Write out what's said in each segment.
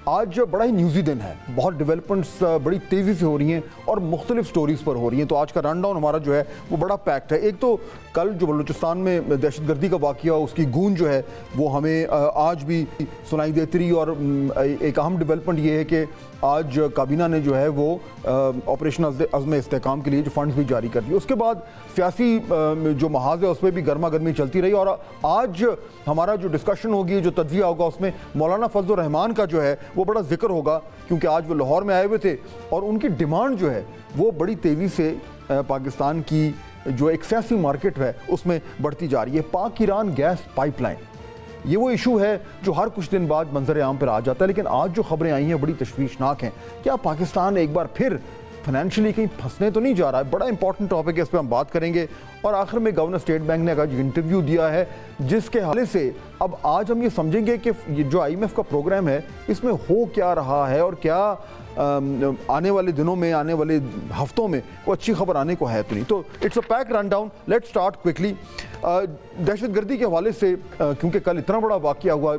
آج بڑا ہی نیوزی دن ہے، بہت ڈیولپمنٹس بڑی تیزی سے ہو رہی ہیں اور مختلف سٹوریز پر ہو رہی ہیں، تو آج کا رن ڈاؤن ہمارا جو ہے وہ بڑا پیکٹ ہے۔ ایک تو کل جو بلوچستان میں دہشت گردی کا واقعہ، اس کی گونج جو ہے وہ ہمیں آج بھی سنائی دیتی رہی، اور ایک اہم ڈیولپمنٹ یہ ہے کہ آج کابینہ نے جو ہے وہ آپریشن عزم استحکام کے لیے جو فنڈز بھی جاری کر دیے۔ اس کے بعد سیاسی جو محاذ ہے اس پہ بھی گرما گرمی چلتی رہی، اور آج ہمارا جو ڈسکشن ہوگی، جو تجزیہ ہوگا، اس میں مولانا فضل الرحمان کا جو ہے وہ بڑا ذکر ہوگا، کیونکہ آج وہ لاہور میں آئے ہوئے تھے اور ان کی ڈیمانڈ جو ہے وہ بڑی تیزی سے پاکستان کی جو ایک سیاسی مارکیٹ ہے اس میں بڑھتی جا رہی ہے۔ پاک ایران گیس پائپ لائن، یہ وہ ایشو ہے جو ہر کچھ دن بعد منظر عام پر آ جاتا ہے، لیکن آج جو خبریں آئی ہیں بڑی تشویشناک ہیں۔ کیا پاکستان ایک بار پھر فائنینشلی کہیں پھنسنے تو نہیں جا رہا ہے؟ بڑا امپورٹنٹ ٹاپک ہے، اس پہ ہم بات کریں گے۔ اور آخر میں گورنر اسٹیٹ بینک نے ایک انٹرویو دیا ہے جس کے حوالے سے اب آج ہم یہ سمجھیں گے کہ جو آئی ایم ایف کا پروگرام ہے اس میں ہو کیا رہا ہے، اور کیا آنے والے دنوں میں، آنے والے ہفتوں میں وہ اچھی خبر آنے کو ہے تو نہیں۔ تو it's a peak run down, let start quickly. دہشت گردی کے حوالے سے کیونکہ کل اتنا بڑا واقعہ ہوا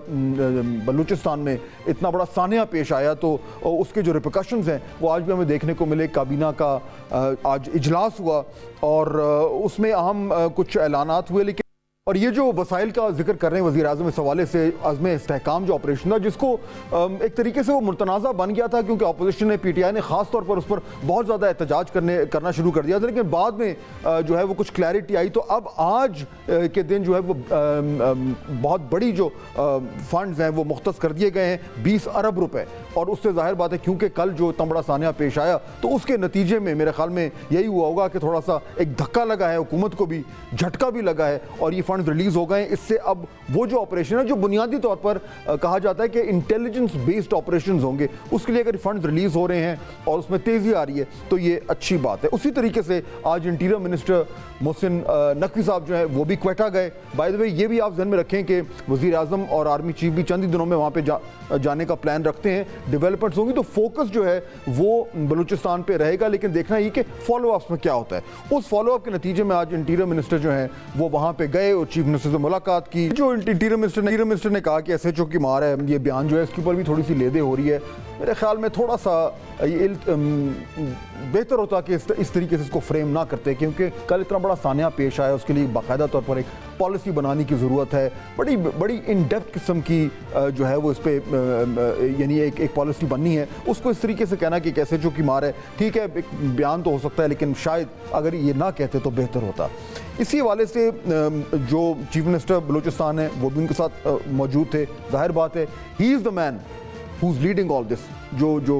بلوچستان میں، اتنا بڑا سانحہ پیش آیا، تو اس کے جو ریپرکشنز ہیں وہ آج بھی ہمیں دیکھنے کو ملے۔ کابینہ کا آج اجلاس ہوا اور اس میں اہم کچھ اعلانات ہوئے، لیکن اور یہ جو وسائل کا ذکر کر رہے ہیں وزیر اعظم اس حوالے سے، عزم استحکام جو آپریشن تھا، جس کو ایک طریقے سے وہ متنازع بن گیا تھا، کیونکہ اپوزیشن نے پی ٹی آئی نے خاص طور پر اس پر بہت زیادہ احتجاج کرنا شروع کر دیا تھا، لیکن بعد میں جو ہے وہ کچھ کلیئرٹی آئی۔ تو اب آج کے دن جو ہے وہ بہت بڑی جو فنڈز ہیں وہ مختص کر دیے گئے ہیں، 20 ارب روپے، اور اس سے ظاہر بات ہے کیونکہ کل جو اتنا بڑا سانحہ پیش آیا تو اس کے نتیجے میں میرے خیال میں یہی ہوا ہوگا کہ تھوڑا سا ایک دھکا لگا ہے، حکومت کو بھی جھٹکا بھی لگا ہے، اور یہ فنڈز ریلیز ہو گئے ہیں۔ اس سے اب وہ جو آپریشن ہے جو بنیادی طور پر کہا جاتا ہے کہ انٹیلیجنس بیسڈ آپریشنز ہوں گے، اس کے لیے اگر فنڈز ریلیز ہو رہے ہیں اور اس میں تیزی آ رہی ہے تو یہ اچھی بات ہے۔ اسی طریقے سے آج انٹیریئر منسٹر محسن نقوی صاحب جو ہیں وہ بھی کوئٹہ گئے۔ بائی دی وے یہ بھی آپ ذہن میں رکھیں کہ وزیر اعظم اور آرمی چیف بھی چند ہی دنوں میں وہاں پہ جانے کا پلان رکھتے ہیں۔ ڈیولپمنٹس ہوں گی تو فوکس جو ہے وہ بلوچستان پہ رہے گا، لیکن دیکھنا یہ کہ فالو اپس میں کیا ہوتا ہے۔ اس فالو اپ کے نتیجے میں آج انٹیریئر منسٹر جو ہیں وہ وہاں پہ گئے اور چیف منسٹر سے ملاقات کی۔ جو انٹیریئر منسٹر نے کہا کہ ایس ایچ او کی مار ہے، یہ بیان جو ہے اس کے اوپر بھی تھوڑی سی لیدے ہو رہی ہے۔ میرے خیال میں تھوڑا سا بہتر ہوتا کہ اس طریقے سے اس کو فریم نہ کرتے، کیونکہ کل اتنا بڑا سانحہ پیش آیا، اس کے لیے باقاعدہ طور پر ایک پالیسی بنانے کی ضرورت ہے، بڑی ان ڈیپتھ قسم کی جو ہے وہ اس پہ یعنی ایک پالیسی بننی ہے۔ اس کو اس طریقے سے کہنا کہ کیسے جو کی مار ہے، ٹھیک ہے ایک بیان تو ہو سکتا ہے، لیکن شاید اگر یہ نہ کہتے تو بہتر ہوتا۔ اسی حوالے سے جو چیف منسٹر بلوچستان ہے وہ بھی ان کے ساتھ موجود تھے۔ ظاہر بات ہے ہی از دا مین who's leading all this، جو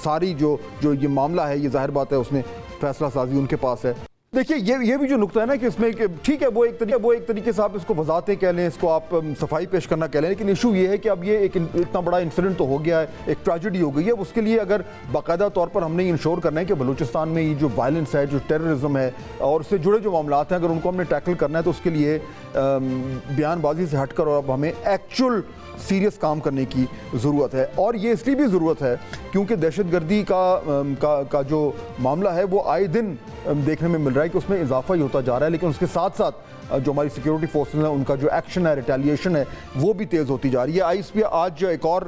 ساری جو یہ معاملہ ہے، یہ ظاہر بات ہے اس میں فیصلہ سازی ان کے پاس ہے۔ دیکھیے یہ بھی جو نقطہ ہے نا کہ اس میں کہ ٹھیک ہے وہ ایک طریقے سے آپ اس کو وضاحتیں کہہ لیں، اس کو آپ صفائی پیش کرنا کہہ لیں، لیکن ایشو یہ ہے کہ اب یہ ایک اتنا بڑا انسیڈنٹ تو ہو گیا ہے، ایک ٹریجڈی ہو گئی ہے۔ اس کے لیے اگر باقاعدہ طور پر ہم نے انشور کرنا ہے کہ بلوچستان میں یہ جو وائلنس ہے، جو ٹیررزم ہے اور اس سے جڑے جو معاملات ہیں، اگر ان کو ہم نے ٹیکل کرنا ہے تو اس کے لیے بیان بازی سے ہٹ کر اور اب ہمیں ایکچوئل سیریس کام کرنے کی ضرورت ہے۔ اور یہ اس لیے بھی ضرورت ہے کیونکہ دہشت گردی کا جو معاملہ ہے وہ آئے دن دیکھنے میں مل رہا ہے کہ اس میں اضافہ ہی ہوتا جا رہا ہے، لیکن اس کے ساتھ ساتھ جو ہماری سیکیورٹی فورسز ہیں ان کا جو ایکشن ہے، ریٹیلیشن ہے، وہ بھی تیز ہوتی جا رہی ہے۔ آئی ایس پی آج ایک اور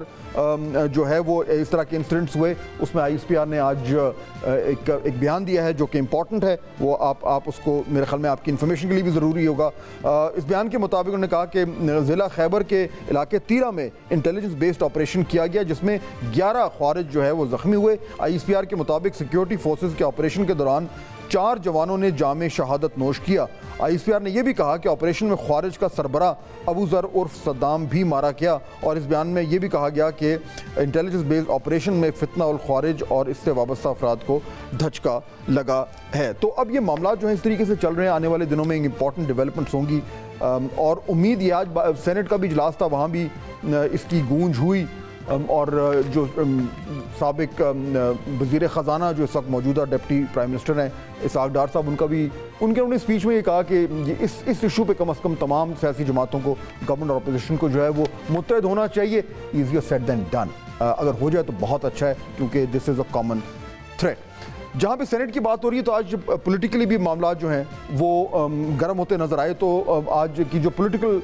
جو ہے وہ اس طرح کے انسیڈنٹس ہوئے، اس میں آئی ایس پی آر نے آج ایک بیان دیا ہے جو کہ امپورٹنٹ ہے، وہ آپ اس کو میرے خیال میں آپ کی انفارمیشن کے لیے بھی ضروری ہوگا۔ اس بیان کے مطابق انہوں نے کہا کہ ضلع خیبر کے علاقے تیرہ میں انٹیلیجنس بیسڈ آپریشن کیا گیا، جس میں 11 خوارج جو ہے وہ زخمی ہوئے۔ آئی ایس پی آر کے مطابق سیکیورٹی فورسز کے آپریشن کے دوران 4 جوانوں نے جام شہادت نوش کیا۔ آئی ایس پی آر نے یہ بھی کہا کہ آپریشن میں خوارج کا سربراہ ابو ذر عرف صدام بھی مارا گیا، اور اس بیان میں یہ بھی کہا گیا کہ انٹیلیجنس بیسڈ آپریشن میں فتنہ الخوارج اور اس سے وابستہ افراد کو دھچکا لگا ہے۔ تو اب یہ معاملات جو ہیں اس طریقے سے چل رہے ہیں، آنے والے دنوں میں امپورٹنٹ ڈیولپمنٹس ہوں گی، اور امید یہ آج سینٹ کا بھی اجلاس تھا، وہاں بھی اس کی گونج ہوئی، اور جو سابق وزیر خزانہ جو اس وقت موجودہ ڈپٹی پرائم منسٹر ہیں اسحاق ڈار صاحب، انہوں نے اسپیچ میں یہ کہا کہ اس ایشو پہ کم از کم تمام سیاسی جماعتوں کو، گورنمنٹ اور اپوزیشن کو جو ہے وہ متحد ہونا چاہیے۔ ایزیئر سیڈ دین ڈن، اگر ہو جائے تو بہت اچھا ہے، کیونکہ دس از اے کامن تھریٹ۔ جہاں پہ سینٹ کی بات ہو رہی ہے تو آج پولیٹیکلی بھی معاملات جو ہیں وہ گرم ہوتے نظر آئے، تو آج کی جو پولیٹیکل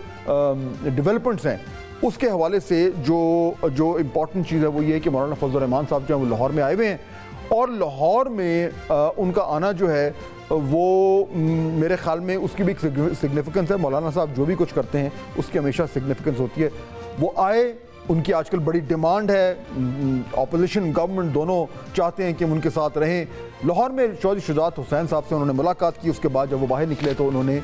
ڈیولپمنٹس ہیں اس کے حوالے سے جو امپورٹنٹ چیز ہے وہ یہ ہے کہ مولانا فضل الرحمان صاحب جو ہیں وہ لاہور میں آئے ہوئے ہیں، اور لاہور میں ان کا آنا جو ہے وہ میرے خیال میں اس کی بھی ایک سگنیفیکنس ہے. مولانا صاحب جو بھی کچھ کرتے ہیں اس کی ہمیشہ سگنیفیکنس ہوتی ہے. وہ آئے، ان کی آج کل بڑی ڈیمانڈ ہے، اپوزیشن گورنمنٹ دونوں چاہتے ہیں کہ ہم ان کے ساتھ رہیں. لاہور میں چودھری شجاعت حسین صاحب سے انہوں نے ملاقات کی. اس کے بعد جب وہ باہر نکلے تو انہوں نے،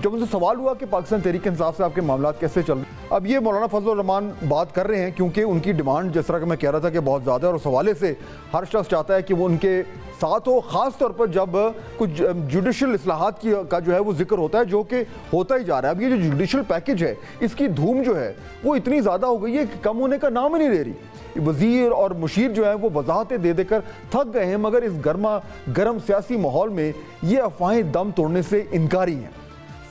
جب ان سے سوال ہوا کہ پاکستان تحریک انصاف سے آپ کے معاملات کیسے چل رہے ہیں، اب یہ مولانا فضل الرحمان بات کر رہے ہیں کیونکہ ان کی ڈیمانڈ جس طرح کہ میں کہہ رہا تھا کہ بہت زیادہ ہے، اور اس حوالے سے ہر شخص چاہتا ہے کہ وہ ان کے ساتھ ہو، خاص طور پر جب کچھ جوڈیشل اصلاحات کا جو ہے وہ ذکر ہوتا ہے، جو کہ ہوتا ہی جا رہا ہے. اب یہ جو جوڈیشل پیکج ہے اس کی دھوم جو ہے وہ اتنی زیادہ ہو گئی ہے کہ کم ہونے کا نام ہی نہیں لے رہی. وزیر اور مشیر جو ہیں وہ وضاحتیں دے دے کر تھک گئے ہیں، مگر اس گرم سیاسی ماحول میں یہ افواہیں دم توڑنے سے انکاری ہیں.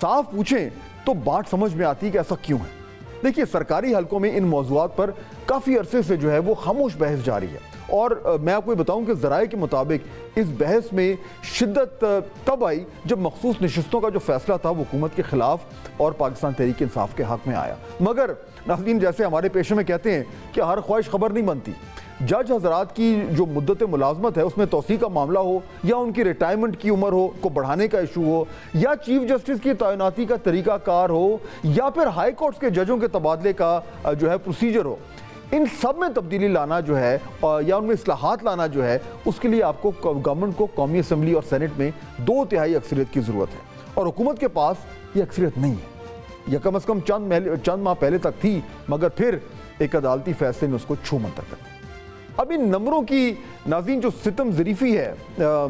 صاف پوچھیں تو بات سمجھ میں آتی ہے کہ ایسا کیوں ہے. دیکھیے، سرکاری حلقوں میں ان موضوعات پر کافی عرصے سے جو ہے وہ خاموش بحث جاری ہے، اور میں آپ کو یہ بتاؤں کہ ذرائع کے مطابق اس بحث میں شدت تب آئی جب مخصوص نشستوں کا جو فیصلہ تھا وہ حکومت کے خلاف اور پاکستان تحریک انصاف کے حق میں آیا. مگر ناظرین، جیسے ہمارے پیشے میں کہتے ہیں کہ ہر خواہش خبر نہیں بنتی. جج حضرات کی جو مدت ملازمت ہے اس میں توسیع کا معاملہ ہو، یا ان کی ریٹائرمنٹ کی عمر ہو کو بڑھانے کا ایشو ہو، یا چیف جسٹس کی تعیناتی کا طریقہ کار ہو، یا پھر ہائی کورٹس کے ججوں کے تبادلے کا جو ہے پروسیجر ہو، ان سب میں تبدیلی لانا جو ہے یا ان میں اصلاحات لانا جو ہے، اس کے لیے آپ کو گورنمنٹ کو قومی اسمبلی اور سینٹ میں 2/3 اکثریت کی ضرورت ہے، اور حکومت کے پاس یہ اکثریت نہیں ہے. یا کم از کم چند ماہ پہلے تک تھی، مگر پھر ایک عدالتی فیصلے نے اس کو چھو منتر کر دیا. اب ان نمبروں کی ناظرین جو ستم ظریفی ہے،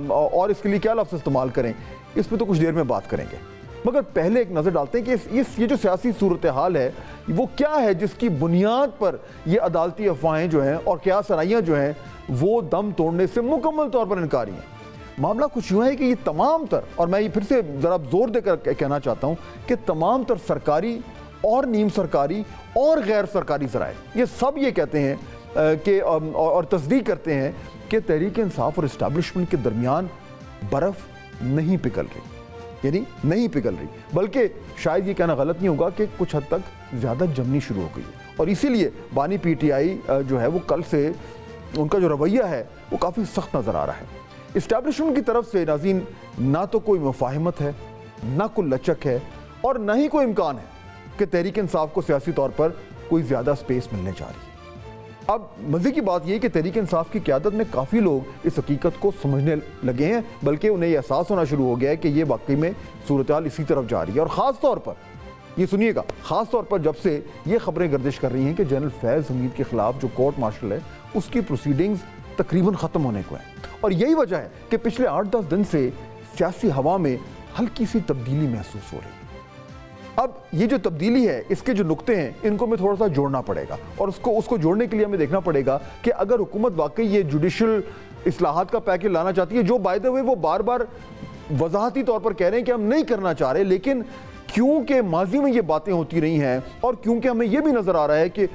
اور اس کے لیے کیا لفظ استعمال کریں، اس پہ تو کچھ دیر میں بات کریں گے. مگر پہلے ایک نظر ڈالتے ہیں کہ یہ جو سیاسی صورتحال ہے وہ کیا ہے جس کی بنیاد پر یہ عدالتی افواہیں جو ہیں اور قیاس آرائیاں جو ہیں وہ دم توڑنے سے مکمل طور پر انکاری ہیں. معاملہ کچھ یوں ہے کہ یہ تمام تر، اور میں یہ پھر سے ذرا زور دے کر کہنا چاہتا ہوں کہ تمام تر سرکاری اور نیم سرکاری اور غیر سرکاری ذرائع یہ سب یہ کہتے ہیں کہ اور تصدیق کرتے ہیں کہ تحریک انصاف اور اسٹیبلشمنٹ کے درمیان برف نہیں پگھل رہی، یعنی نہیں پگھل رہی، بلکہ شاید یہ کہنا غلط نہیں ہوگا کہ کچھ حد تک زیادہ جمنی شروع ہو گئی ہے. اور اسی لیے بانی پی ٹی آئی جو ہے وہ کل سے ان کا جو رویہ ہے وہ کافی سخت نظر آ رہا ہے. اسٹیبلشمنٹ کی طرف سے ناظرین نہ تو کوئی مفاہمت ہے، نہ کوئی لچک ہے، اور نہ ہی کوئی امکان ہے کہ تحریک انصاف کو سیاسی طور پر کوئی زیادہ سپیس ملنے جا رہی ہے. اب مزے کی بات یہ ہے کہ تحریک انصاف کی قیادت میں کافی لوگ اس حقیقت کو سمجھنے لگے ہیں، بلکہ انہیں یہ احساس ہونا شروع ہو گیا ہے کہ یہ واقعی میں صورتحال اسی طرف جا رہی ہے. اور خاص طور پر یہ سنیے گا، خاص طور پر جب سے یہ خبریں گردش کر رہی ہیں کہ جنرل فیض حمید کے خلاف جو کورٹ مارشل ہے اس کی پروسیڈنگز تقریباً ختم ہونے کو ہیں. اور یہی وجہ ہے کہ پچھلے 8-10 دن سے سیاسی ہوا میں ہلکی سی تبدیلی محسوس ہو رہی ہے. اب یہ جو تبدیلی ہے اس کے جو نقطے ہیں ان کو میں تھوڑا سا جوڑنا پڑے گا، اور اس کو جوڑنے کے لیے ہمیں دیکھنا پڑے گا کہ اگر حکومت واقعی یہ جوڈیشل اصلاحات کا پیکج لانا چاہتی ہے، جو بائی دی وے وہ بار بار وضاحتی طور پر کہہ رہے ہیں کہ ہم نہیں کرنا چاہ رہے، لیکن کیونکہ ماضی میں یہ باتیں ہوتی رہی ہیں اور کیونکہ ہمیں یہ بھی نظر آ رہا ہے کہ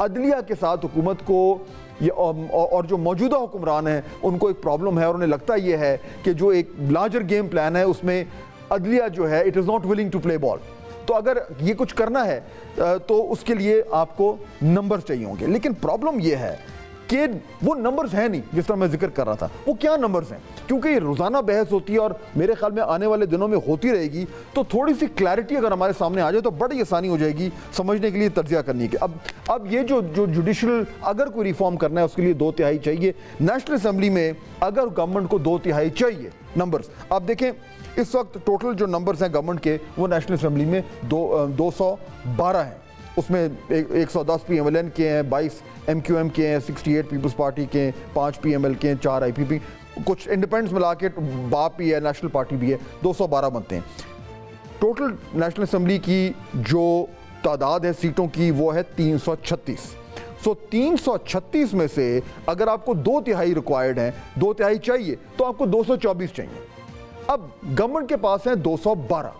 عدلیہ کے ساتھ حکومت کو اور جو موجودہ حکمران ہیں ان کو ایک پرابلم ہے، اور انہیں لگتا یہ ہے کہ جو ایک لارجر گیم پلان ہے اس میں عدلیہ جو ہے it is not willing to play ball. تو اگر یہ کچھ کرنا ہے تو اس کے لیے آپ کو نمبر چاہیے ہوں گے. لیکن پرابلم یہ ہے کہ وہ نمبرز ہیں نہیں جس طرح میں ذکر کر رہا تھا. وہ کیا نمبرز ہیں؟ کیونکہ یہ روزانہ بحث ہوتی ہے اور میرے خیال میں آنے والے دنوں میں ہوتی رہے گی، تو تھوڑی سی کلیئرٹی اگر ہمارے سامنے آ جائے تو بڑی آسانی ہو جائے گی سمجھنے کے لیے، تجزیہ کرنے کے. اب یہ جو جوڈیشل اگر کوئی ریفارم کرنا ہے اس کے لیے 2/3 چاہیے. نیشنل اسمبلی میں اگر گورنمنٹ کو 2/3 چاہیے نمبرز، آپ دیکھیں اس وقت ٹوٹل جو نمبرز ہیں گورنمنٹ کے وہ نیشنل اسمبلی میں 212 ہیں. اس میں 110 پی ایم ایل این کے ہیں، 22 ایم کیو ایم کے ہیں، 68 پیپلز پارٹی کے ہیں، 5 پی ایم ایل کے ہیں، 4 آئی پی پی، کچھ انڈیپینڈنس ملا کے باپ بھی ہے، نیشنل پارٹی بھی ہے. 212 بنتے ہیں. ٹوٹل نیشنل اسمبلی کی جو تعداد ہے سیٹوں کی وہ ہے 336. 336 میں سے اگر آپ کو 2/3 ریکوائرڈ ہیں، 2/3 چاہیے تو آپ کو 224 چاہیے. اب گورنمنٹ کے پاس ہیں 212،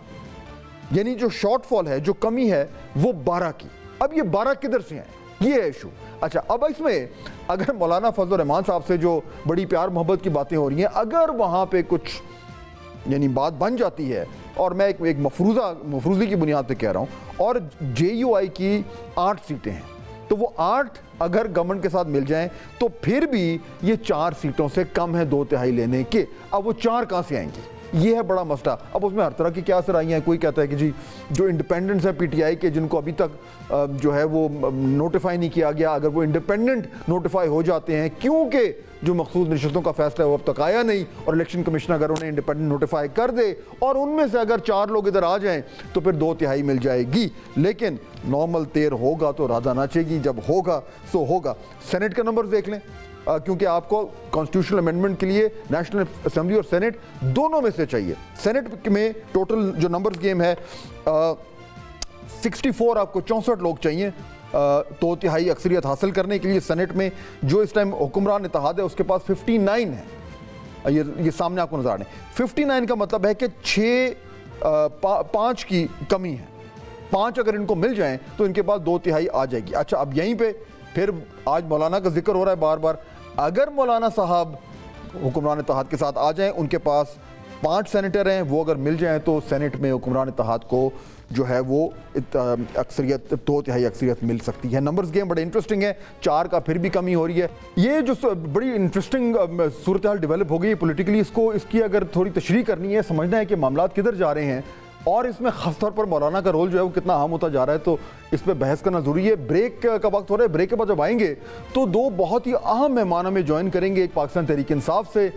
یعنی جو شارٹ فال ہے، جو کمی ہے وہ 12 کی. اب یہ 12 کدھر سے ہیں، یہ ہے ایشو. اچھا، اب اس میں اگر مولانا فضل الرحمان صاحب سے جو بڑی پیار محبت کی باتیں ہو رہی ہیں، اگر وہاں پہ کچھ یعنی بات بن جاتی ہے اور میں ایک مفروضی کی بنیاد پہ کہہ رہا ہوں، اور JUI کی 8 سیٹیں ہیں، تو وہ 8 اگر گورنمنٹ کے ساتھ مل جائیں تو پھر بھی یہ 4 سیٹوں سے کم ہے 2/3 لینے کے۔ اب وہ 4 کہاں سے آئیں گے؟ یہ ہے بڑا مسئلہ۔ اب اس میں ہر طرح کی کیا اثر آئی ہیں، کوئی کہتا ہے کہ جی جو انڈیپینڈنٹس ہیں PTI کے، جن کو ابھی تک جو ہے وہ نوٹیفائی نہیں کیا گیا، اگر وہ انڈیپینڈنٹ نوٹیفائی ہو جاتے ہیں، کیونکہ جو مخصوص نشستوں کا فیصلہ ہے وہ اب تک آیا نہیں، اور الیکشن کمیشن اگر انہیں انڈیپینڈنٹ نوٹیفائی کر دے اور ان میں سے اگر 4 لوگ ادھر آ جائیں تو پھر 2/3 مل جائے گی۔ لیکن نارمل تیر ہوگا تو رادہ ناچے گی، جب ہوگا سو ہوگا۔ سینٹ کا نمبر دیکھ لیں، کیونکہ آپ کو کانسٹیٹیوشنل امینڈمنٹ کے لیے نیشنل اسمبلی اور سینٹ دونوں میں سے چاہیے۔ سینٹ میں ٹوٹل جو نمبرز گیم ہے 64، آپ کو 64 لوگ چاہیے 2/3 اکثریت حاصل کرنے کے لیے۔ سینٹ میں جو اس ٹائم حکمران اتحاد ہے اس کے پاس 59 ہے، یہ سامنے آپ کو نظر آ رہے ہیں۔ 59 کا مطلب ہے کہ 5 کی کمی ہے، 5 اگر ان کو مل جائیں تو ان کے پاس 2/3 آ جائے گی۔ اچھا، اب یہیں پہ پھر آج مولانا کا ذکر ہو رہا ہے بار بار، اگر مولانا صاحب حکمران اتحاد کے ساتھ آ جائیں، ان کے پاس 5 سینیٹر ہیں، وہ اگر مل جائیں تو سینٹ میں حکمران اتحاد کو جو ہے وہ اکثریت 2/3 اکثریت مل سکتی ہے۔ نمبرز گیم بڑے انٹرسٹنگ ہے، 4 کا پھر بھی کمی ہو رہی ہے۔ یہ جو بڑی انٹرسٹنگ صورتحال ڈیولپ ہو گئی ہے پولیٹیکلی، اس کی اگر تھوڑی تشریح کرنی ہے، سمجھنا ہے کہ معاملات کدھر جا رہے ہیں، اور اس میں خاص طور پر مولانا کا رول جو ہے وہ کتنا اہم ہوتا جا رہا ہے، تو اس پہ بحث کرنا ضروری ہے۔ بریک کا وقت ہو رہا ہے، بریک کے بعد جب آئیں گے تو 2 بہت ہی اہم مہمان ہمیں جوائن کریں گے، ایک پاکستان تحریک انصاف سے،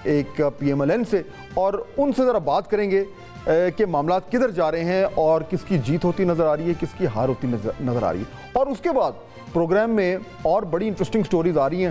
ایک PMLN سے، اور ان سے ذرا بات کریں گے کہ معاملات کدھر جا رہے ہیں اور کس کی جیت ہوتی نظر آ رہی ہے، کس کی ہار ہوتی نظر آ رہی ہے۔ اور اس کے بعد پروگرام میں اور بڑی انٹرسٹنگ سٹوریز آ رہی ہیں،